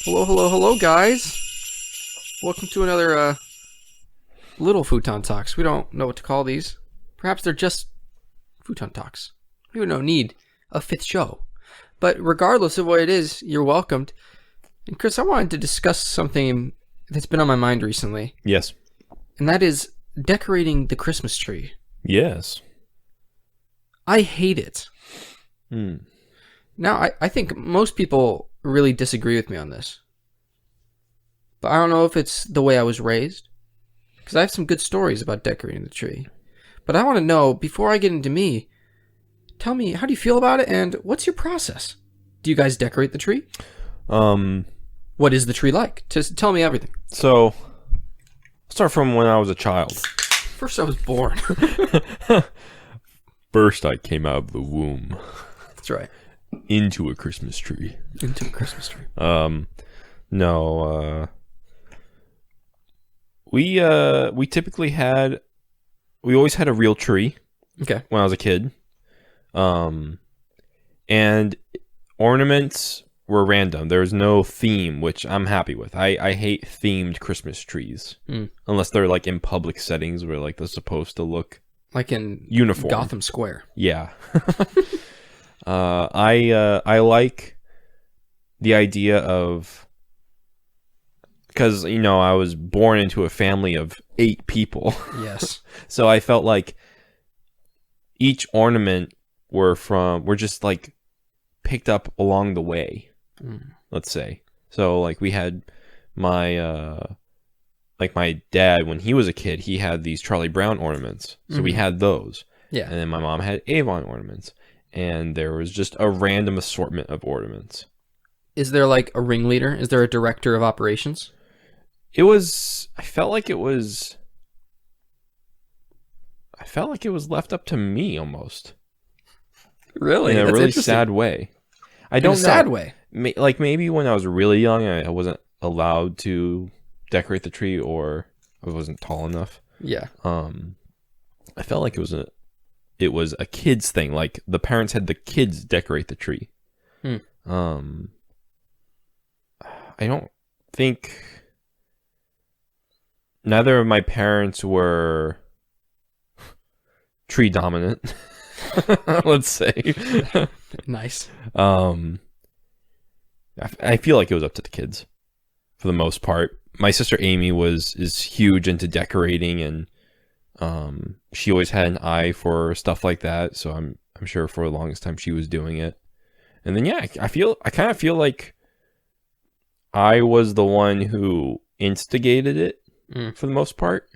Hello, hello, hello, guys. Welcome to another little Futon Talks. We don't know what to call these. Perhaps they're just Futon Talks. We don't need a fifth show. But regardless of what it is, you're welcomed. And Chris, I wanted to discuss something that's been on my mind recently. Yes. And that is decorating the Christmas tree. Yes. I hate it. Now, I think most people really disagree with me on this. But I don't know if it's the way I was raised. Because I have some good stories about decorating the tree. But I want to know, before I get into me, tell me, how do you feel about it, and what's your process? Do you guys decorate the tree? What is the tree like? Just tell me everything. So, I'll start from when I was a child. First, I was born. First, I came out of the womb. That's right. Into a Christmas tree. Into a Christmas tree. No, we typically had, we always had a real tree. Okay. When I was a kid. And ornaments were random. There was no theme, which I'm happy with. I hate themed Christmas trees. Unless they're like in public settings where like they're supposed to look like in uniform. Gotham Square. Yeah. I like the idea of, because, you know, I was born into a family of 8 people. Yes. So I felt like each ornament were just like picked up along the way, let's say. So like we had my dad, when he was a kid, he had these Charlie Brown ornaments. So we had those. Yeah. And then my mom had Avon ornaments. And there was just a random assortment of ornaments. Is there like a ringleader? Is there a director of operations? I felt like it was left up to me almost. Really? In a That's really interesting. sad way. I In don't a know. sad way. Like maybe when I was really young, I wasn't allowed to decorate the tree, or I wasn't tall enough. Yeah. I felt like it was a kid's thing. Like the parents had the kids decorate the tree. I don't think neither of my parents were tree dominant. Let's say. Nice. I feel like it was up to the kids for the most part. My sister Amy is huge into decorating, and she always had an eye for stuff like that. So I'm sure for the longest time she was doing it. And then I kind of feel like I was the one who instigated it for the most part.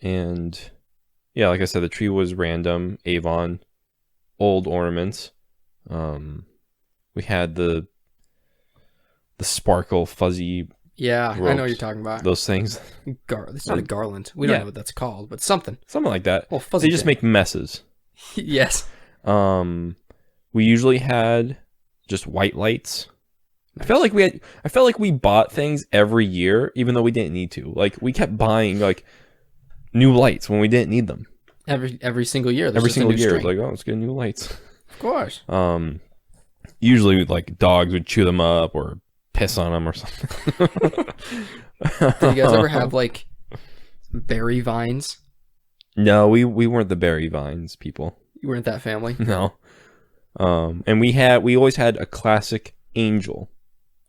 And yeah, like I said, the tree was random, Avon, old ornaments. We had the sparkle fuzzy. Yeah, ropes, I know what you're talking about. those things. It's not a garland. We don't know what that's called, but something. Something like that. Oh, fuzzy They just make messes. Yes. We usually had just white lights. Nice. I felt like we bought things every year, even though we didn't need to. Like we kept buying like new lights when we didn't need them. Every single year. Every single year, it's like, oh, let's get new lights. Of course. Usually like dogs would chew them up or piss on them or something. Did you guys ever have like berry vines? No, we weren't the berry vines people. You weren't that family? No. And we always had a classic angel.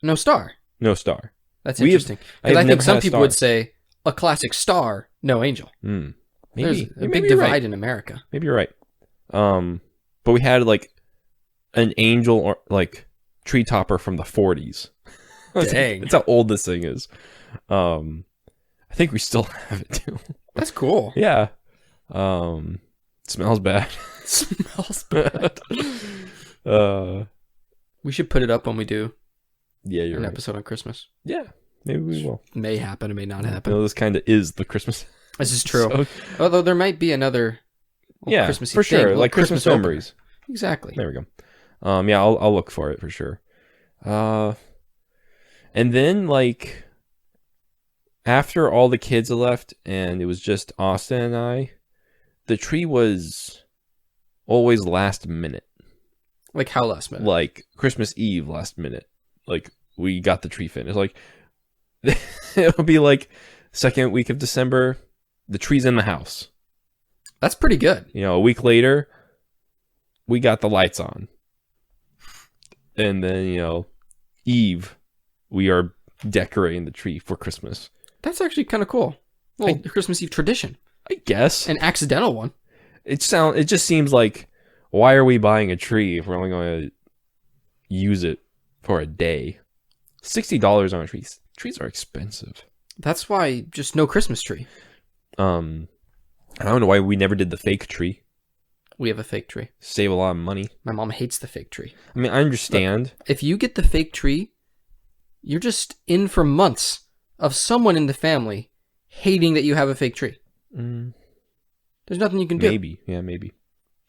No star. No star. That's interesting. Because I think some people would say a classic star, no angel. Maybe. There's a big divide in America. Maybe you're right. But we had like an angel or like tree topper from the 40s. Dang. That's how old this thing is. I think we still have it too. That's cool. Yeah. It smells bad. It smells bad. We should put it up when we do an episode on Christmas. Yeah, maybe we will. It may happen, it may not happen. This kind of is the Christmas. This is true. Although there might be another Christmassy for sure. thing, Like Christmas memories. Exactly. There we go. Yeah, I'll look for it for sure. And then like after all the kids left and it was just Austin and I, the tree was always last minute. Like how last minute? Like Christmas Eve last minute. Like we got the tree finished. Like it'll be like second week of December, the tree's in the house. That's pretty good. You know, a week later, we got the lights on. And then, you know, Eve, we are decorating the tree for Christmas. That's actually kind of cool. Well, Christmas Eve tradition. I guess. An accidental one. It just seems like, why are we buying a tree if we're only going to use it for a day? $60 on a tree. Trees are expensive. That's why just no Christmas tree. I don't know why we never did the fake tree. We have a fake tree. Save a lot of money. My mom hates the fake tree. I mean, I understand. But if you get the fake tree, you're just in for months of someone in the family hating that you have a fake tree. There's nothing you can do. Maybe. Yeah, maybe.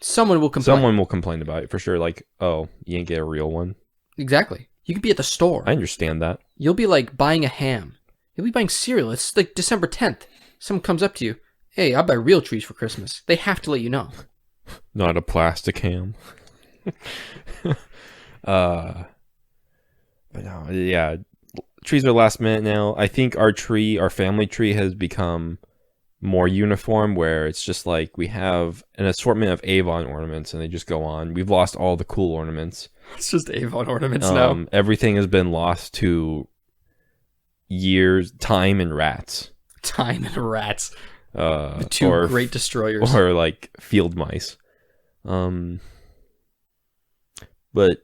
Someone will complain. Someone will complain about it for sure. Like, oh, you didn't get a real one. Exactly. You could be at the store. I understand that. You'll be like buying a ham. You'll be buying cereal. It's like December 10th. Someone comes up to you. Hey, I buy real trees for Christmas. They have to let you know. Not a plastic ham. But no, yeah. Trees are last minute now. I think our family tree has become more uniform, where it's just like we have an assortment of Avon ornaments and they just go on. We've lost all the cool ornaments. It's just Avon ornaments now. Everything has been lost to years, time, and rats. Time and rats. The two great destroyers. Or like field mice. But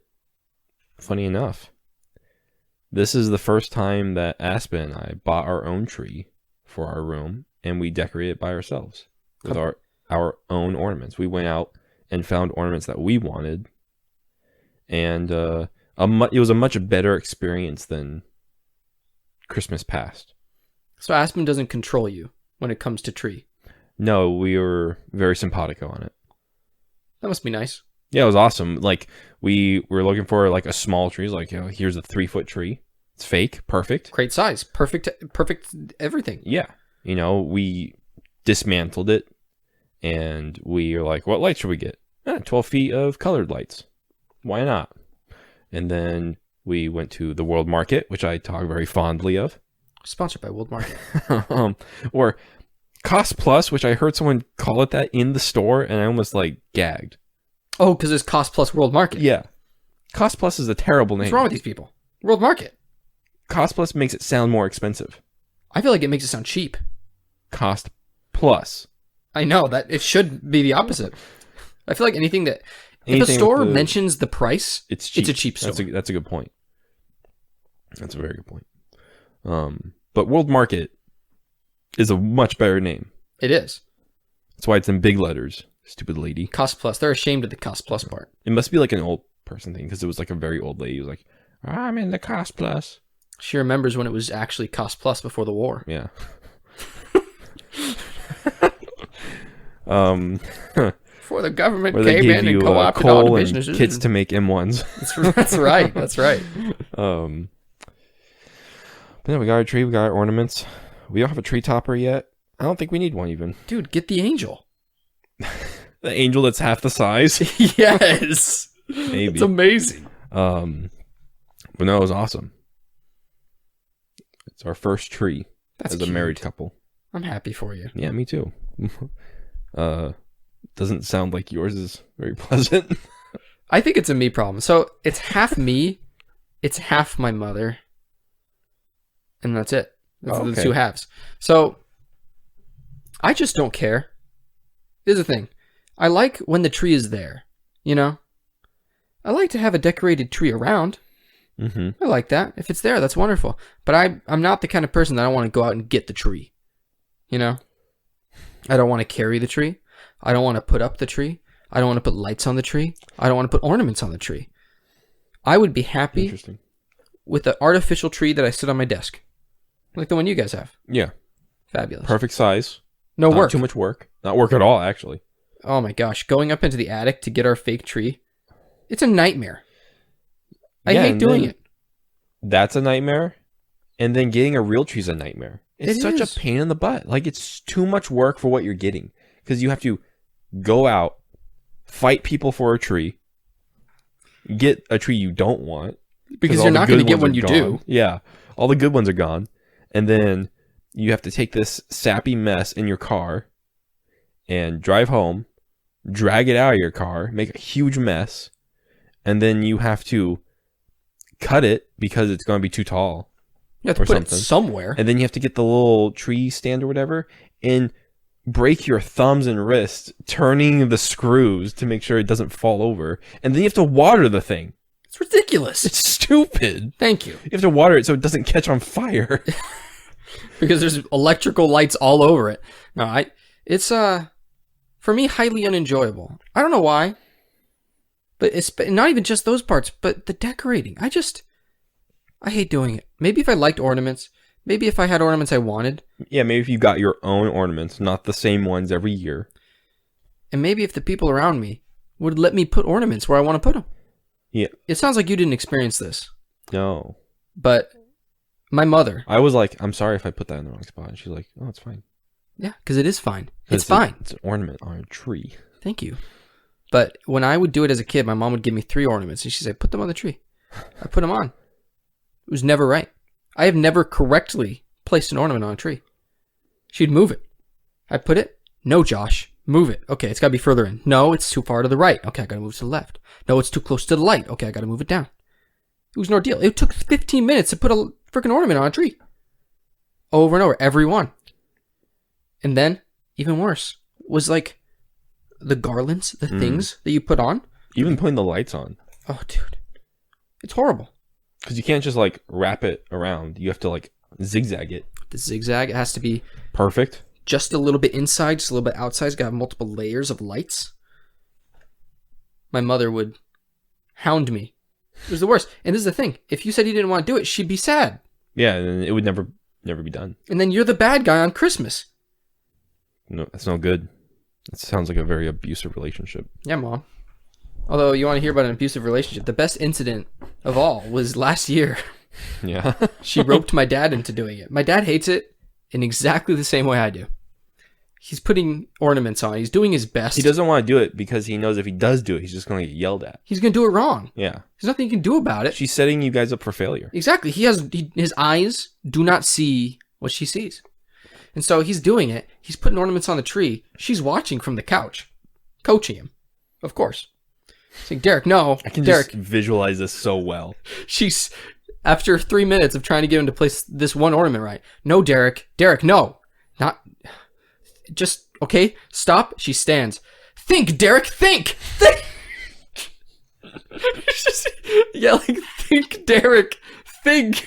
funny enough, this is the first time that Aspen and I bought our own tree for our room, and we decorate it by ourselves with our own ornaments. We went out and found ornaments that we wanted, and it was a much better experience than Christmas past. So Aspen doesn't control you when it comes to tree? No, we were very simpatico on it. That must be nice. Yeah, it was awesome. Like, we were looking for like a small tree. Like, you know, here's a 3-foot tree. It's fake, perfect. Great size, perfect everything. Yeah. You know, we dismantled it, and we were like, what light should we get? 12 feet of colored lights. Why not? And then we went to the World Market, which I talk very fondly of. Sponsored by World Market. Or Cost Plus, which I heard someone call it that in the store, and I almost like gagged. Oh, because it's Cost Plus World Market. Yeah. Cost Plus is a terrible name. What's wrong with these people? World Market. Cost Plus makes it sound more expensive. I feel like it makes it sound cheap. Cost Plus. I know that it should be the opposite. I feel like anything if a store mentions the price, it's cheap. It's a cheap store. That's a good point. That's a very good point. But World Market is a much better name. It is. That's why it's in big letters. Stupid lady. Cost Plus. They're ashamed of the Cost Plus part. It must be like an old person thing, because it was like a very old lady who was like, I'm in the Cost Plus. She remembers when it was actually Cost Plus before the war. Yeah. Before the government came in and co-opted all the businesses. Kits to make M1s. That's right. That's right. But then we got our tree. We got our ornaments. We don't have a tree topper yet. I don't think we need one even. Dude, get the angel. The angel that's half the size. Yes. Maybe. It's amazing. But no, it was awesome. It's our first tree as a married couple. I'm happy for you. Yeah, me too. Doesn't sound like yours is very pleasant. I think it's a me problem. So it's half me, it's half my mother, and that's it. That's the two halves. So I just don't care. Here's the thing. I like when the tree is there, you know? I like to have a decorated tree around. Mm-hmm. I like that. If it's there, that's wonderful. But I'm not the kind of person that I want to go out and get the tree. You know? I don't want to carry the tree. I don't want to put up the tree. I don't want to put lights on the tree. I don't want to put ornaments on the tree. I would be happy with the artificial tree that I sit on my desk. Like the one you guys have. Yeah. Fabulous. Perfect size. No work. Not too much work. Not work at all, actually. Oh my gosh. Going up into the attic to get our fake tree. It's a nightmare. I hate doing it. That's a nightmare. And then getting a real tree is a nightmare. It's such a pain in the butt. Like, it's too much work for what you're getting. Because you have to go out, fight people for a tree, get a tree you don't want, Because all you're the not going to good get ones when are you gone. do. Yeah, all the good ones are gone, and then you have to take this sappy mess in your car and drive home, drag it out of your car, make a huge mess, and then you have to cut it because it's going to be too tall. You have to or put something. it somewhere. And then you have to get the little tree stand or whatever and break your thumbs and wrists turning the screws to make sure it doesn't fall over. And then you have to water the thing. It's ridiculous. It's stupid. Thank you. You have to water it so it doesn't catch on fire. Because there's electrical lights all over it. No, it's for me highly unenjoyable. I don't know why. But it's not even just those parts, but the decorating. I hate doing it. Maybe if I liked ornaments, maybe if I had ornaments I wanted, Yeah, maybe if you got your own ornaments, not the same ones every year. and maybe if the people around me would let me put ornaments where I want to put them. Yeah. It sounds like you didn't experience this, No. but my mother, I was like, I'm sorry if I put that in the wrong spot. And she's like, oh, it's fine. yeah, because it is fine. It's fine. It's an ornament on a tree. Thank you. But when I would do it as a kid, my mom would give me 3 ornaments, and she'd say, put them on the tree. I put them on. It was never right. I have never correctly placed an ornament on a tree. She'd move it. I put it. No, Josh. Move it. Okay, it's got to be further in. No, it's too far to the right. Okay, I got to move it to the left. No, it's too close to the light. Okay, I got to move it down. It was an ordeal. It took 15 minutes to put a freaking ornament on a tree. Over and over. Every one. And then, even worse, was like the garlands, the things that you put on. Even putting the lights on. Oh, dude. It's horrible. Because you can't just like wrap it around. You have to like zigzag it. The zigzag, it has to be Perfect. just a little bit inside, just a little bit outside. It's got to have multiple layers of lights. My mother would hound me. It was the worst. And this is the thing. If you said you didn't want to do it, she'd be sad. Yeah, and it would never be done. And then you're the bad guy on Christmas. No, that's no good. It sounds like a very abusive relationship. Yeah, Mom. Although you want to hear about an abusive relationship, the best incident of all was last year. Yeah. She roped my dad into doing it. My dad hates it in exactly the same way I do. He's putting ornaments on. He's doing his best. He doesn't want to do it because he knows if he does do it, he's just going to get yelled at. He's going to do it wrong. Yeah. There's nothing you can do about it. She's setting you guys up for failure. Exactly. His eyes do not see what she sees. And so he's doing it. He's putting ornaments on the tree. She's watching from the couch, coaching him, of course. Saying, Derek, no. I can Derek, just visualize this so well. she's, after 3 minutes of trying to get him to place this one ornament right. No, Derek. Derek, no. Not, just, okay, stop. She stands. Think, Derek, think. Think. She's just yelling, think, Derek, think.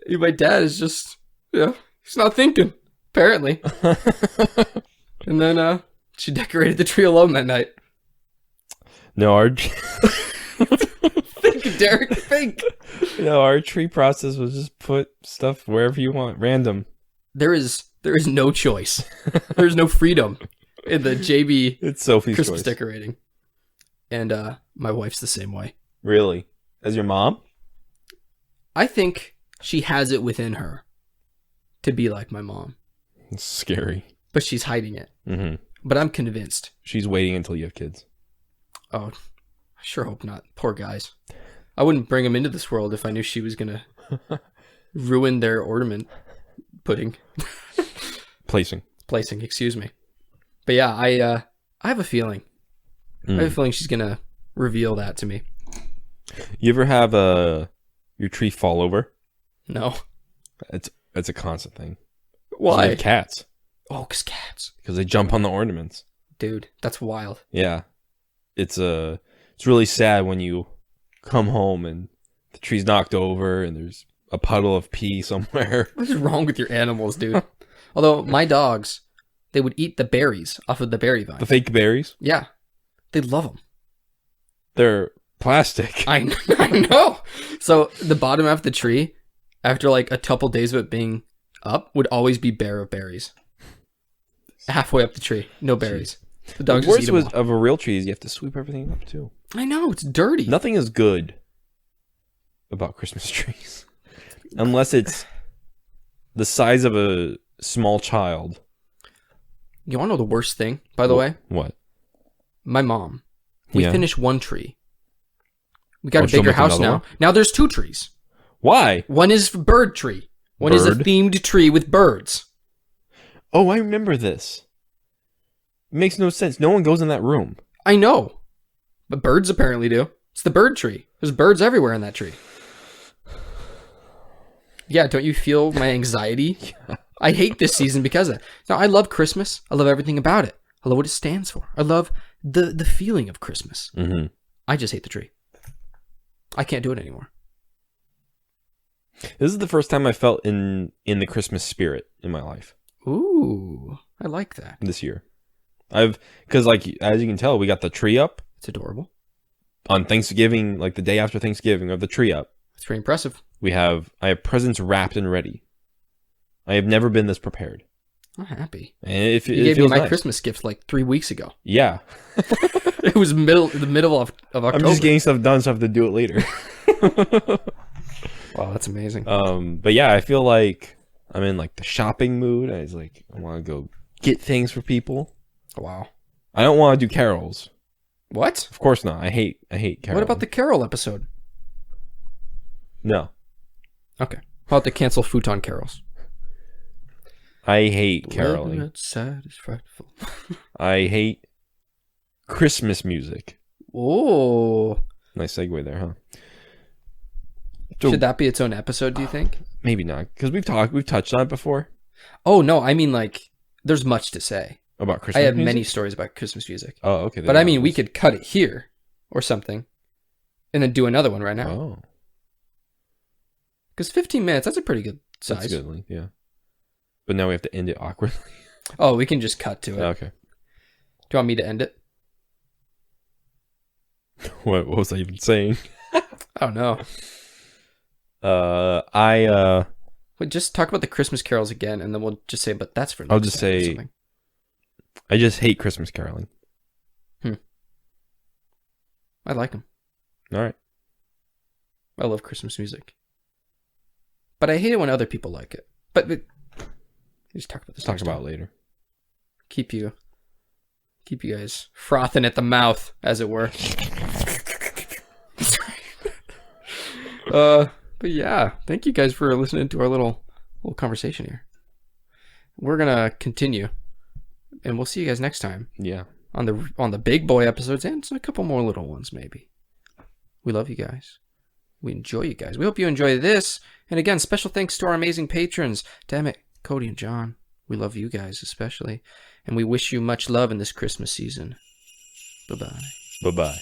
My dad is just, he's not thinking, apparently. And then she decorated the tree alone that night. No, our Think, Derek, think. our tree process was just put stuff wherever you want, random. There is no choice. There's no freedom in the JB It's Sophie's Christmas choice. decorating. And my wife's the same way. Really? As your mom? I think she has it within her to be like my mom, It's scary. but she's hiding it. Mm-hmm. But I'm convinced. She's waiting until you have kids. Oh, I sure hope not. Poor guys. I wouldn't bring them into this world if I knew she was going to ruin their ornament Placing. placing, excuse me. But yeah, I have a feeling. I have a feeling she's going to reveal that to me. You ever have your tree fall over? No. It's a constant thing. Why? You have cats. Oh, 'cause cats. Because they jump on the ornaments. Dude, that's wild. Yeah. It's really sad when you come home and the tree's knocked over and there's a puddle of pee somewhere. What is wrong with your animals, dude? Although my dogs, they would eat the berries off of the berry vine. The fake berries, Yeah. They love them. they're plastic. I know. So the bottom half of the tree, after like a couple days of it being up, would always be bare of berries. Halfway up the tree, no berries. The dogs The just eat worst them all. of a real tree is you have to sweep everything up too. I know, it's dirty. Nothing is good about Christmas trees. Unless it's the size of a small child. You want to know the worst thing, by the way? What? My mom. We Yeah. finished one tree. We got a she'll bigger make house another now. one? Now there's 2 trees. Why? One is bird tree. One is a Bird? themed tree with birds. Oh, I remember this. It makes no sense. No one goes in that room. I know. But birds apparently do. It's the bird tree. There's birds everywhere in that tree. Yeah, don't you feel my anxiety? Yeah. I hate this season because of it. Now, I love Christmas. I love everything about it. I love what it stands for. I love the feeling of Christmas. Mm-hmm. I just hate the tree. I can't do it anymore. This is the first time I felt in the Christmas spirit in my life. Ooh, I like that. This year. Because like, as you can tell, we got the tree up. It's adorable. On Thanksgiving, like the day after Thanksgiving, we have the tree up. It's pretty impressive. I have presents wrapped and ready. I have never been this prepared. I'm happy. And it You gave me feels my nice. Christmas gift like 3 weeks ago. Yeah. It was the middle of October. I'm just getting stuff done so I have to do it later. Wow, that's amazing. But yeah, I feel like I'm in like the shopping mood. I want to go get things for people. Wow. I don't want to do carols. What? Of course not. I hate carols. What about the Carol episode? No. Okay. How about the cancel Futon carols? I hate caroling. It's sad, it's frightful. I hate Christmas music. Oh. Nice segue there, huh? So, Should that be its own episode, do you think? maybe not, because we've touched on it before Oh, no. I mean, like, there's much to say. about Christmas. I have music? many stories about Christmas music. Oh, okay. But I mean, we could cut it here or something and then do another one right now. Oh, Because 15 minutes, that's a pretty good size. that's good. Like, yeah. But now we have to end it awkwardly. Oh, we can just cut to it. Okay. Do you want me to end it? What was I even saying? I don't know. Wait, just talk about the Christmas carols again, and then we'll just say, but that's for next I'll just time or say, something. I just hate Christmas caroling. I like them. All right. I love Christmas music. But I hate it when other people like it. But just talk about this. Talk next about time. it later. Keep you guys frothing at the mouth, as it were. But yeah, thank you guys for listening to our little conversation here. We're gonna continue, and we'll see you guys next time Yeah. on the big boy episodes and a couple more little ones maybe. We love you guys. We enjoy you guys. We hope you enjoy this. And again, special thanks to our amazing patrons, Dammit, Cody, and John. We love you guys especially, and we wish you much love in this Christmas season. Bye-bye. Bye-bye.